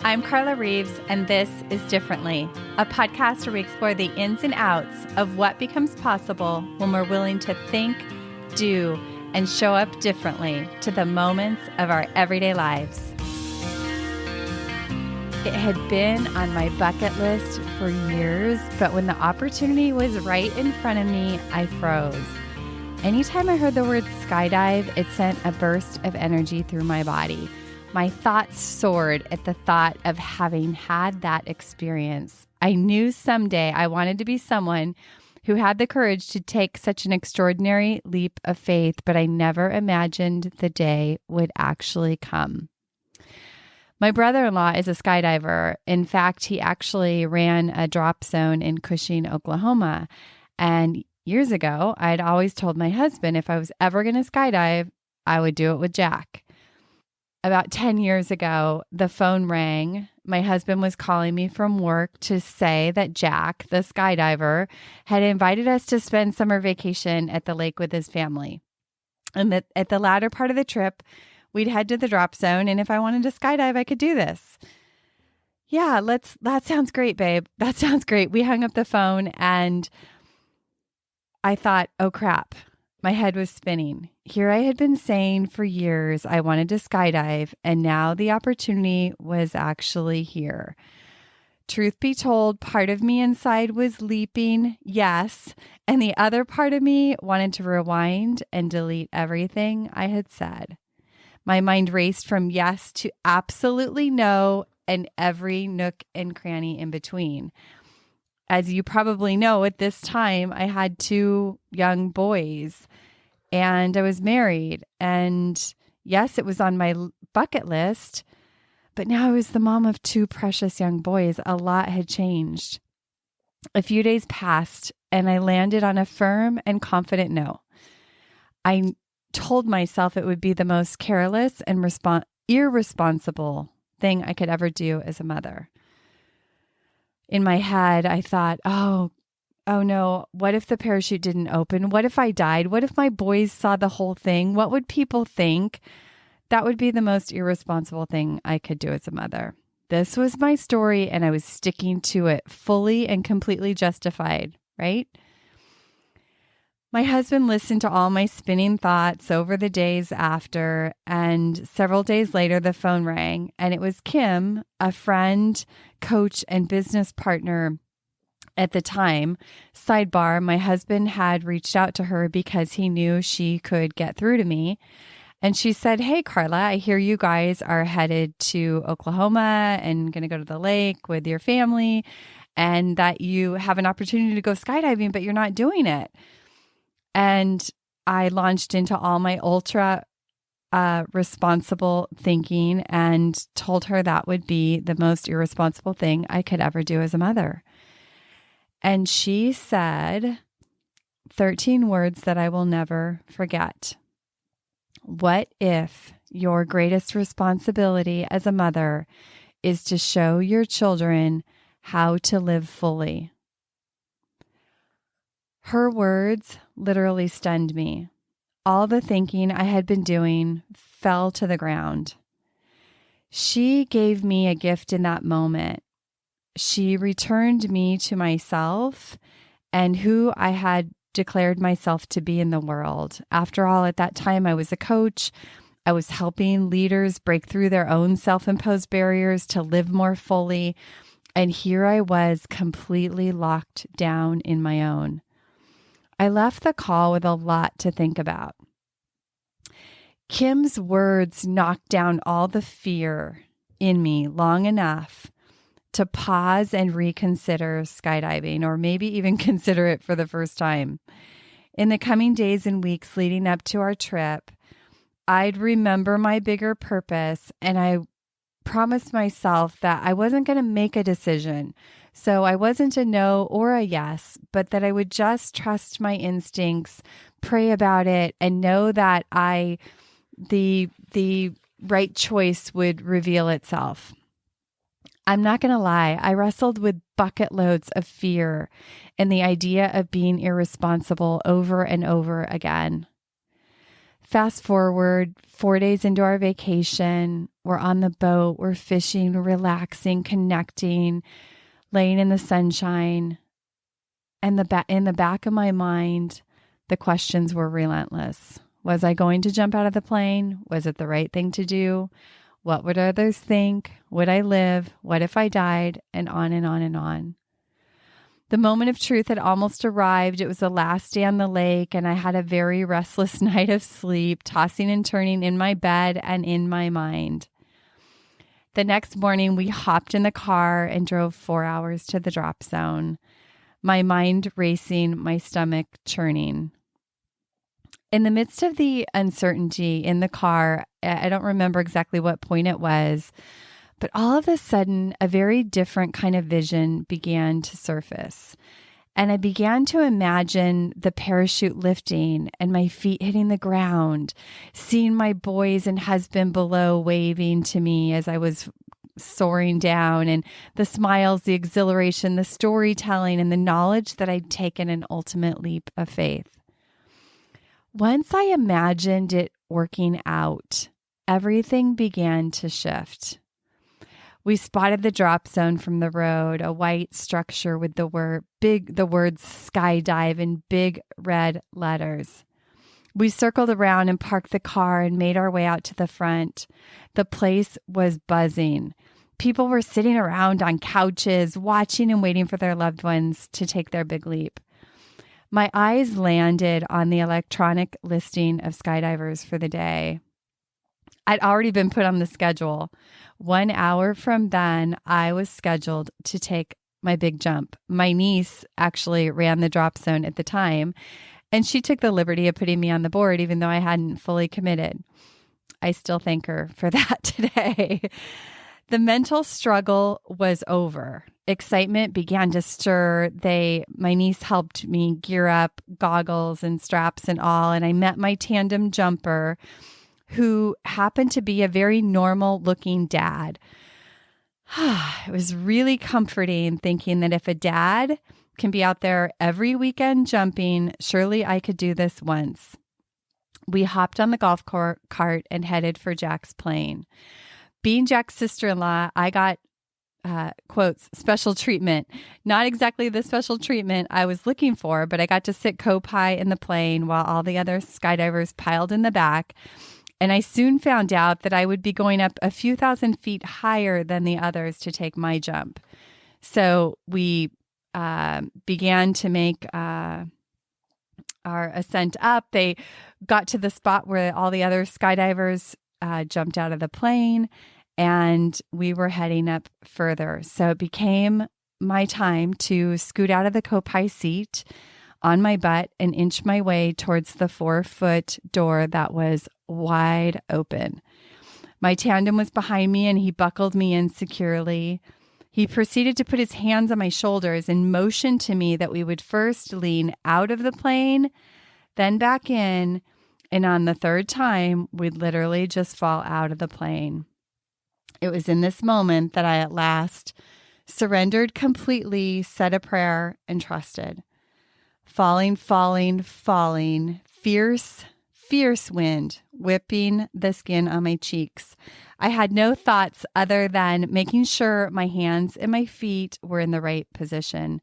I'm Carla Reeves, and this is Differently, a podcast where we explore the ins and outs of what becomes possible when we're willing to think, do, and show up differently to the moments of our everyday lives. It had been on my bucket list for years, but when the opportunity was right in front of me, I froze. Anytime I heard the word skydive, it sent a burst of energy through my body. My thoughts soared at the thought of having had that experience. I knew someday I wanted to be someone who had the courage to take such an extraordinary leap of faith, but I never imagined the day would actually come. My brother-in-law is a skydiver. In fact, he actually ran a drop zone in Cushing, Oklahoma. And years ago, I'd always told my husband if I was ever going to skydive, I would do it with Jack. About 10 years ago, the phone rang. My husband was calling me from work to say that Jack, the skydiver, had invited us to spend summer vacation at the lake with his family. And that at the latter part of the trip, we'd head to the drop zone, and if I wanted to skydive, I could do this. Yeah, that sounds great, babe. That sounds great. We hung up the phone, and I thought, oh crap. My head was spinning. Here I had been saying for years I wanted to skydive, and now the opportunity was actually here. Truth be told, part of me inside was leaping, yes, and the other part of me wanted to rewind and delete everything I had said. My mind raced from yes to absolutely no and every nook and cranny in between. As you probably know, at this time, I had 2 young boys and I was married. And yes, it was on my bucket list, but now I was the mom of 2 precious young boys. A lot had changed. A few days passed and I landed on a firm and confident no. I told myself it would be the most careless and irresponsible thing I could ever do as a mother. In my head, I thought, oh no, what if the parachute didn't open? What if I died? What if my boys saw the whole thing? What would people think? That would be the most irresponsible thing I could do as a mother. This was my story, and I was sticking to it, fully and completely justified, right? My husband listened to all my spinning thoughts over the days after, and several days later, the phone rang, and it was Kim, a friend, coach, and business partner at the time. Sidebar, my husband had reached out to her because he knew she could get through to me. And she said, hey, Carla, I hear you guys are headed to Oklahoma and going to go to the lake with your family, and that you have an opportunity to go skydiving, but you're not doing it. And I launched into all my ultra responsible thinking and told her that would be the most irresponsible thing I could ever do as a mother. And she said 13 words that I will never forget. What if your greatest responsibility as a mother is to show your children how to live fully? Her words literally stunned me. All the thinking I had been doing fell to the ground. She gave me a gift in that moment. She returned me to myself and who I had declared myself to be in the world. After all, at that time, I was a coach. I was helping leaders break through their own self-imposed barriers to live more fully. And here I was completely locked down in my own. I left the call with a lot to think about. Kim's words knocked down all the fear in me long enough to pause and reconsider skydiving, or maybe even consider it for the first time. In the coming days and weeks leading up to our trip, I'd remember my bigger purpose, and I promised myself that I wasn't going to make a decision. So I wasn't a no or a yes, but that I would just trust my instincts, pray about it, and know that the right choice would reveal itself. I'm not going to lie. I wrestled with bucket loads of fear and the idea of being irresponsible over and over again. Fast forward 4 days into our vacation, we're on the boat, we're fishing, relaxing, connecting, laying in the sunshine. And in the back of my mind, the questions were relentless. Was I going to jump out of the plane? Was it the right thing to do? What would others think? Would I live? What if I died? And on and on and on. The moment of truth had almost arrived. It was the last day on the lake, and I had a very restless night of sleep, tossing and turning in my bed and in my mind. The next morning, we hopped in the car and drove 4 hours to the drop zone, my mind racing, my stomach churning. In the midst of the uncertainty in the car, I don't remember exactly what point it was, but all of a sudden, a very different kind of vision began to surface. And I began to imagine the parachute lifting and my feet hitting the ground, seeing my boys and husband below waving to me as I was soaring down, and the smiles, the exhilaration, the storytelling, and the knowledge that I'd taken an ultimate leap of faith. Once I imagined it working out, everything began to shift. We spotted the drop zone from the road, a white structure with the words skydive in big red letters. We circled around and parked the car and made our way out to the front. The place was buzzing. People were sitting around on couches, watching and waiting for their loved ones to take their big leap. My eyes landed on the electronic listing of skydivers for the day. I'd already been put on the schedule. 1 hour from then, I was scheduled to take my big jump. My niece actually ran the drop zone at the time, and she took the liberty of putting me on the board, even though I hadn't fully committed. I still thank her for that today. The mental struggle was over. Excitement began to stir. My niece helped me gear up, goggles and straps and all, and I met my tandem jumper, who happened to be a very normal looking dad. It was really comforting thinking that if a dad can be out there every weekend jumping, surely I could do this once. We hopped on the golf cart and headed for Jack's plane. Being Jack's sister-in-law, I got, quotes, special treatment. Not exactly the special treatment I was looking for, but I got to sit co-pilot in the plane while all the other skydivers piled in the back. And I soon found out that I would be going up a few thousand feet higher than the others to take my jump. So we began to make our ascent up. They got to the spot where all the other skydivers jumped out of the plane, and we were heading up further. So it became my time to scoot out of the co-pilot seat on my butt and inch my way towards the 4-foot door that was wide open. My tandem was behind me, and he buckled me in securely. He proceeded to put his hands on my shoulders and motioned to me that we would first lean out of the plane, then back in, and on the third time, we'd literally just fall out of the plane. It was in this moment that I at last surrendered completely, said a prayer, and trusted. Falling, fierce wind whipping the skin on my cheeks. I had no thoughts other than making sure my hands and my feet were in the right position.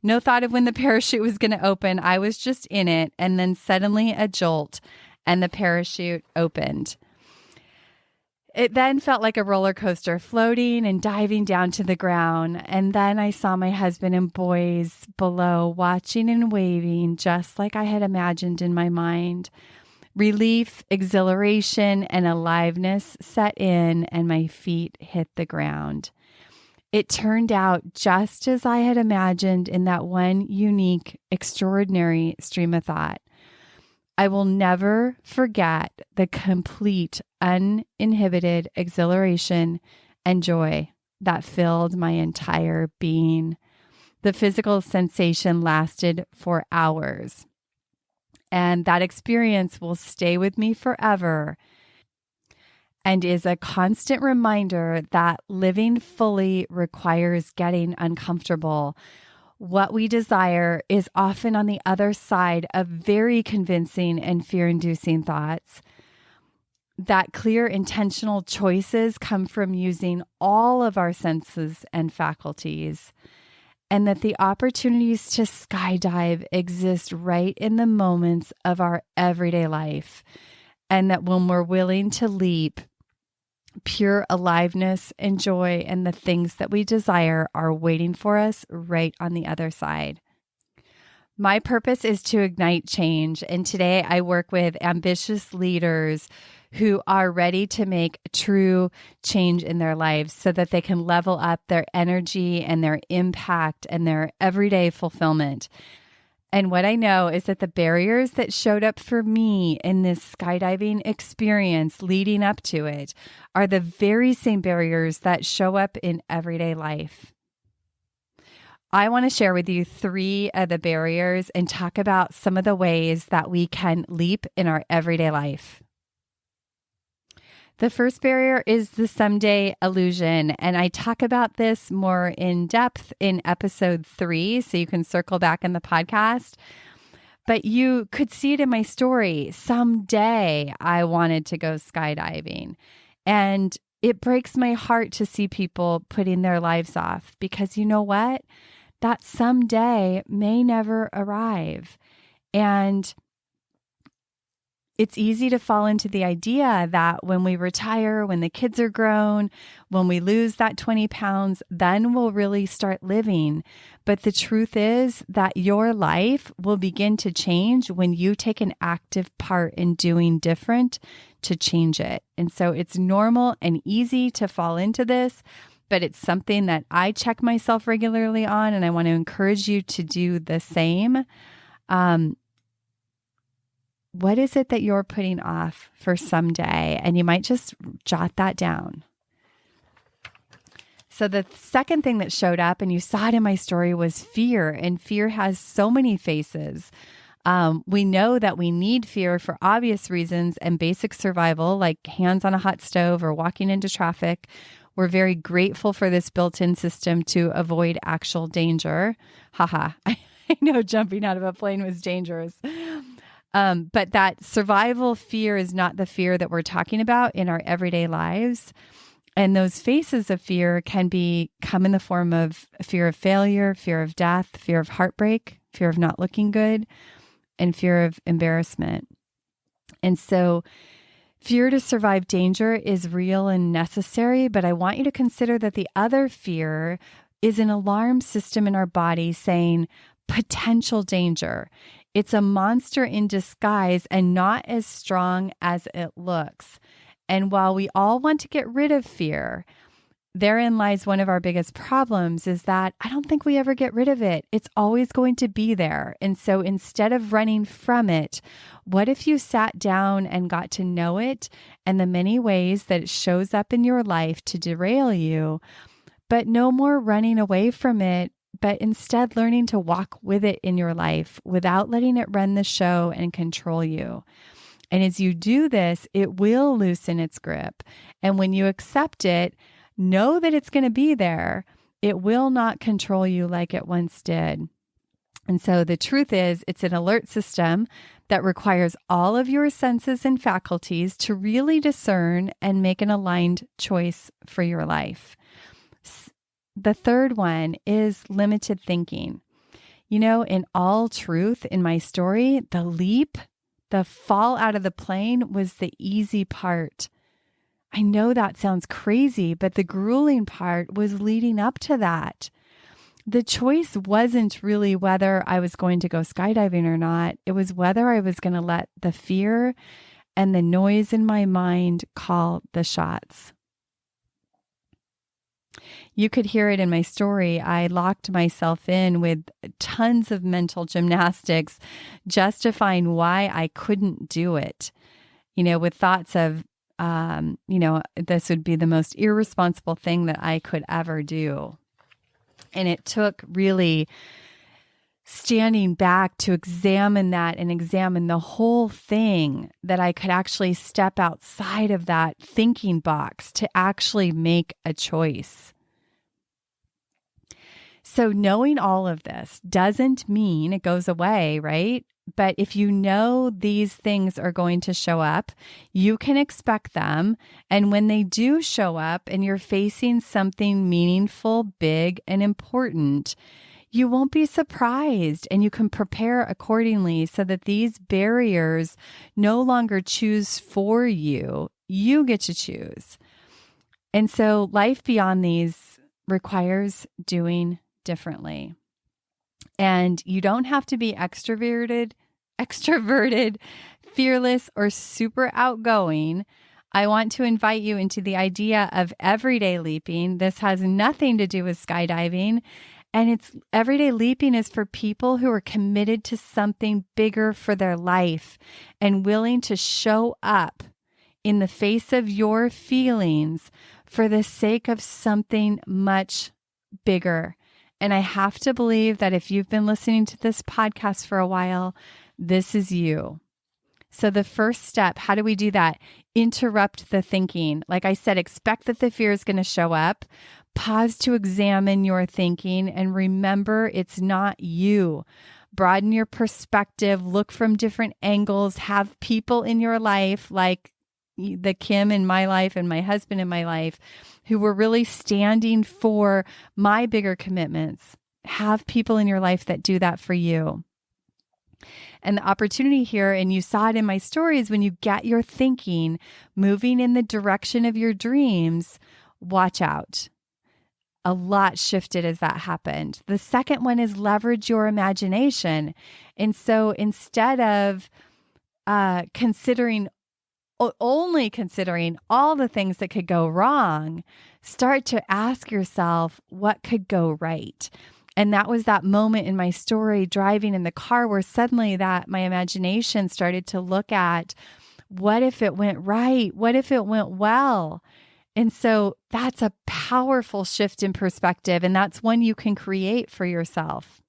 No thought of when the parachute was going to open. I was just in it, and then suddenly a jolt, and the parachute opened. It then felt like a roller coaster, floating and diving down to the ground. And then I saw my husband and boys below, watching and waving, just like I had imagined in my mind. Relief, exhilaration, and aliveness set in, and my feet hit the ground. It turned out just as I had imagined in that one unique, extraordinary stream of thought. I will never forget the complete, uninhibited exhilaration and joy that filled my entire being. The physical sensation lasted for hours, and that experience will stay with me forever and is a constant reminder that living fully requires getting uncomfortable. What we desire is often on the other side of very convincing and fear-inducing thoughts. that clear, intentional choices come from using all of our senses and faculties, and that the opportunities to skydive exist right in the moments of our everyday life, and that when we're willing to leap, pure aliveness and joy and the things that we desire are waiting for us right on the other side. My purpose is to ignite change, and today I work with ambitious leaders who are ready to make true change in their lives so that they can level up their energy and their impact and their everyday fulfillment. And what I know is that the barriers that showed up for me in this skydiving experience leading up to it are the very same barriers that show up in everyday life. I want to share with you 3 of the barriers and talk about some of the ways that we can leap in our everyday life. The first barrier is the someday illusion, and I talk about this more in depth in episode 3, so you can circle back in the podcast. But you could see it in my story. Someday I wanted to go skydiving, and it breaks my heart to see people putting their lives off because you know what? That someday may never arrive. And it's easy to fall into the idea that when we retire, when the kids are grown, when we lose that 20 pounds, then we'll really start living. But the truth is that your life will begin to change when you take an active part in doing different to change it. And so it's normal and easy to fall into this, but it's something that I check myself regularly on, and I want to encourage you to do the same. What is it that you're putting off for someday? And you might just jot that down. So the second thing that showed up, and you saw it in my story, was fear. And fear has so many faces. We know that we need fear for obvious reasons and basic survival, like hands on a hot stove or walking into traffic. We're very grateful for this built-in system to avoid actual danger. Haha, I know jumping out of a plane was dangerous. But that survival fear is not the fear that we're talking about in our everyday lives. And those faces of fear can come in the form of fear of failure, fear of death, fear of heartbreak, fear of not looking good, and fear of embarrassment. And so fear to survive danger is real and necessary, but I want you to consider that the other fear is an alarm system in our body saying potential danger. It's a monster in disguise and not as strong as it looks. And while we all want to get rid of fear, therein lies one of our biggest problems is that I don't think we ever get rid of it. It's always going to be there. And so instead of running from it, what if you sat down and got to know it and the many ways that it shows up in your life to derail you, but no more running away from it, but instead learning to walk with it in your life without letting it run the show and control you. And as you do this, it will loosen its grip. And when you accept it, know that it's going to be there. It will not control you like it once did. And so the truth is, it's an alert system that requires all of your senses and faculties to really discern and make an aligned choice for your life. The third one is limited thinking. You know, in all truth, in my story, the fall out of the plane was the easy part. I know that sounds crazy, but the grueling part was leading up to that. The choice wasn't really whether I was going to go skydiving or not. It was whether I was going to let the fear and the noise in my mind call the shots. You could hear it in my story. I locked myself in with tons of mental gymnastics, justifying why I couldn't do it, with thoughts of, this would be the most irresponsible thing that I could ever do. And it took really standing back to examine that and examine the whole thing that I could actually step outside of that thinking box to actually make a choice. So knowing all of this doesn't mean it goes away, right? But if you know these things are going to show up, you can expect them. And when they do show up and you're facing something meaningful, big, and important, you won't be surprised and you can prepare accordingly so that these barriers no longer choose for you. You get to choose. And so life beyond these requires doing differently. And you don't have to be extroverted, fearless, or super outgoing. I want to invite you into the idea of everyday leaping. This has nothing to do with skydiving. And it's everyday leaping is for people who are committed to something bigger for their life and willing to show up in the face of your feelings for the sake of something much bigger. And I have to believe that if you've been listening to this podcast for a while, this is you. So the first step, how do we do that? Interrupt the thinking. Like I said, expect that the fear is going to show up. Pause to examine your thinking and remember it's not you. Broaden your perspective, look from different angles, have people in your life like the Kim in my life and my husband in my life who were really standing for my bigger commitments. Have people in your life that do that for you. And the opportunity here, and you saw it in my stories, when you get your thinking moving in the direction of your dreams, watch out. A lot shifted as that happened. The second one is leverage your imagination. And so instead of only considering all the things that could go wrong, start to ask yourself what could go right. And that was that moment in my story driving in the car where suddenly that my imagination started to look at what if it went right? What if it went well? And so that's a powerful shift in perspective, and that's one you can create for yourself.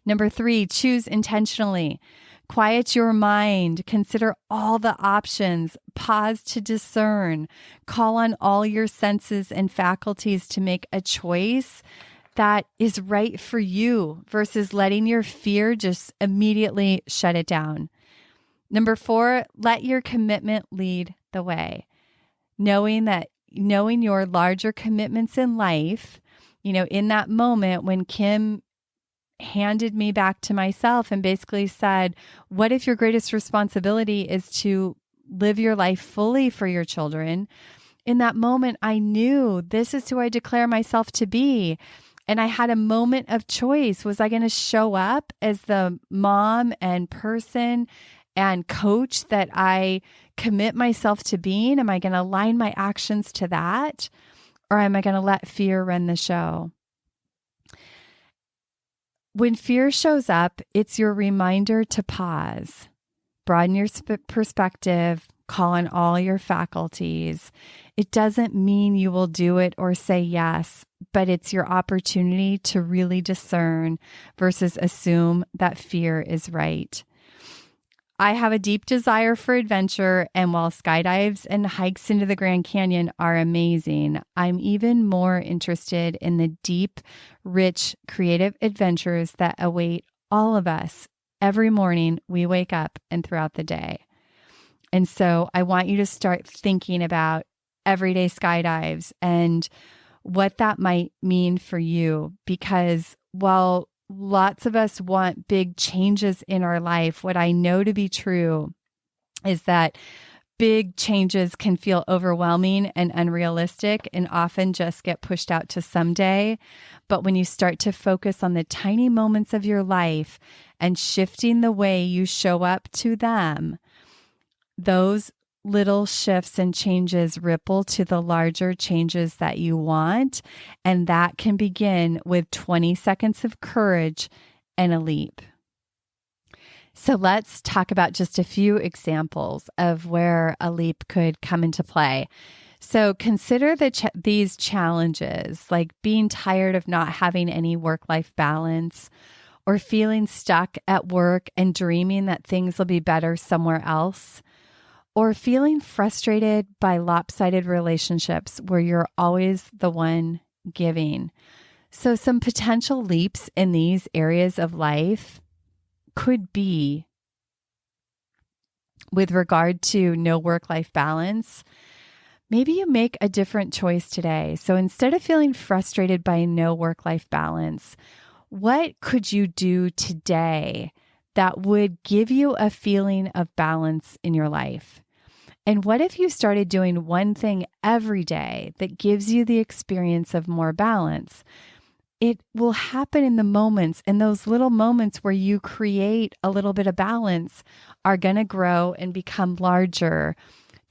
Number 3, choose intentionally. Quiet your mind, consider all the options, pause to discern, call on all your senses and faculties to make a choice that is right for you versus letting your fear just immediately shut it down. Number 4, let your commitment lead the way. Knowing your larger commitments in life, in that moment when Kim handed me back to myself and basically said, what if your greatest responsibility is to live your life fully for your children? In that moment, I knew this is who I declare myself to be. And I had a moment of choice. Was I going to show up as the mom and person and coach that I commit myself to being? Am I going to align my actions to that? Or am I going to let fear run the show? When fear shows up, it's your reminder to pause, broaden your perspective, call on all your faculties. It doesn't mean you will do it or say yes, but it's your opportunity to really discern versus assume that fear is right. I have a deep desire for adventure, and while skydives and hikes into the Grand Canyon are amazing, I'm even more interested in the deep, rich, creative adventures that await all of us every morning we wake up and throughout the day. And so I want you to start thinking about everyday skydives and what that might mean for you, because while lots of us want big changes in our life, what I know to be true is that big changes can feel overwhelming and unrealistic and often just get pushed out to someday. But when you start to focus on the tiny moments of your life and shifting the way you show up to them, those little shifts and changes ripple to the larger changes that you want. And that can begin with 20 seconds of courage and a leap. So let's talk about just a few examples of where a leap could come into play. So consider these challenges, like being tired of not having any work-life balance, or feeling stuck at work and dreaming that things will be better somewhere else, or feeling frustrated by lopsided relationships where you're always the one giving. So some potential leaps in these areas of life could be with regard to no work-life balance, maybe you make a different choice today. So instead of feeling frustrated by no work-life balance, what could you do today that would give you a feeling of balance in your life? And what if you started doing one thing every day that gives you the experience of more balance? It will happen in the moments, and those little moments where you create a little bit of balance are going to grow and become larger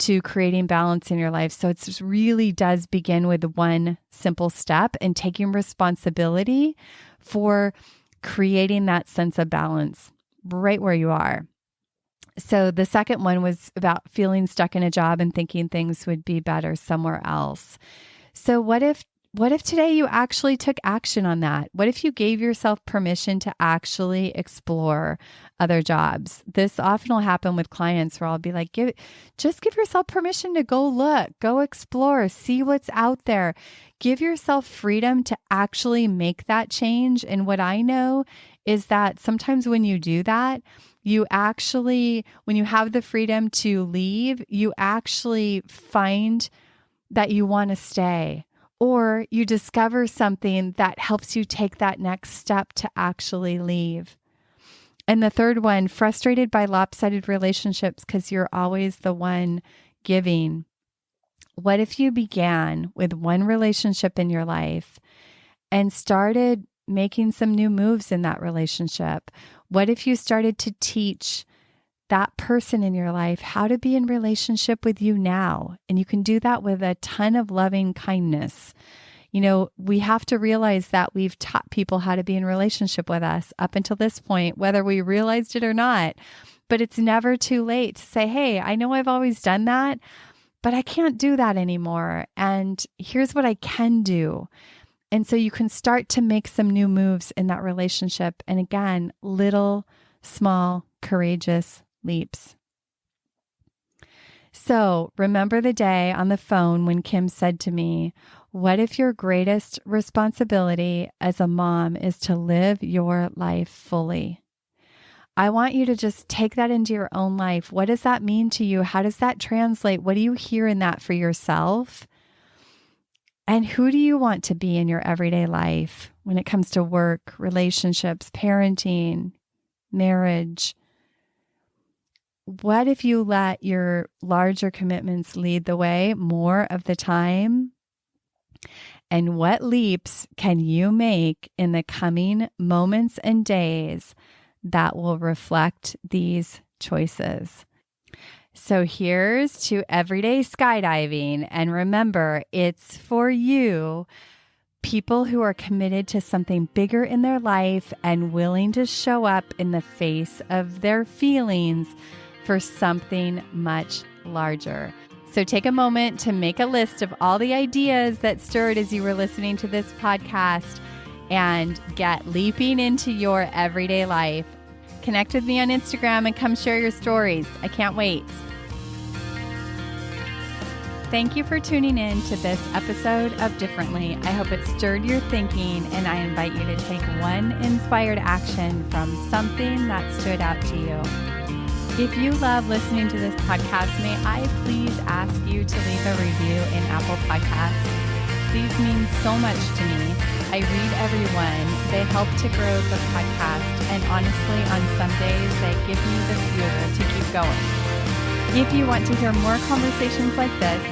to creating balance in your life. So it really does begin with one simple step and taking responsibility for creating that sense of balance right where you are. So the second one was about feeling stuck in a job and thinking things would be better somewhere else. So what if today you actually took action on that? What if you gave yourself permission to actually explore other jobs? This often will happen with clients where I'll be like, just give yourself permission to go look, go explore, see what's out there. Give yourself freedom to actually make that change. And what I know is that sometimes when you do that, when you have the freedom to leave, you actually find that you want to stay, or you discover something that helps you take that next step to actually leave. And the third one, frustrated by lopsided relationships because you're always the one giving. What if you began with one relationship in your life and started making some new moves in that relationship? What if you started to teach that person in your life how to be in relationship with you now? And you can do that with a ton of loving kindness. You know, we have to realize that we've taught people how to be in relationship with us up until this point, whether we realized it or not. But it's never too late to say, hey, I know I've always done that, but I can't do that anymore. And here's what I can do. And so you can start to make some new moves in that relationship. And again, little, small, courageous leaps. So remember the day on the phone when Kim said to me, what if your greatest responsibility as a mom is to live your life fully? I want you to just take that into your own life. What does that mean to you? How does that translate? What do you hear in that for yourself? And who do you want to be in your everyday life when it comes to work, relationships, parenting, marriage? What if you let your larger commitments lead the way more of the time? And what leaps can you make in the coming moments and days that will reflect these choices? So here's to everyday skydiving. And remember, it's for you, people who are committed to something bigger in their life and willing to show up in the face of their feelings for something much larger. So take a moment to make a list of all the ideas that stirred as you were listening to this podcast and get leaping into your everyday life. Connect with me on Instagram and come share your stories. I can't wait. Thank you for tuning in to this episode of Differently. I hope it stirred your thinking, and I invite you to take one inspired action from something that stood out to you. If you love listening to this podcast, may I please ask you to leave a review in Apple Podcasts. These mean so much to me. I read every one. They help to grow the podcast, and honestly, on some days, they give me the fuel to keep going. If you want to hear more conversations like this,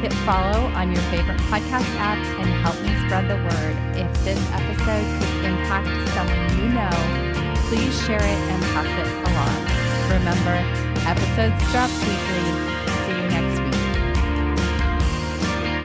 hit follow on your favorite podcast app and help me spread the word. If this episode could impact someone you know, please share it and pass it along. Remember, episodes drop weekly.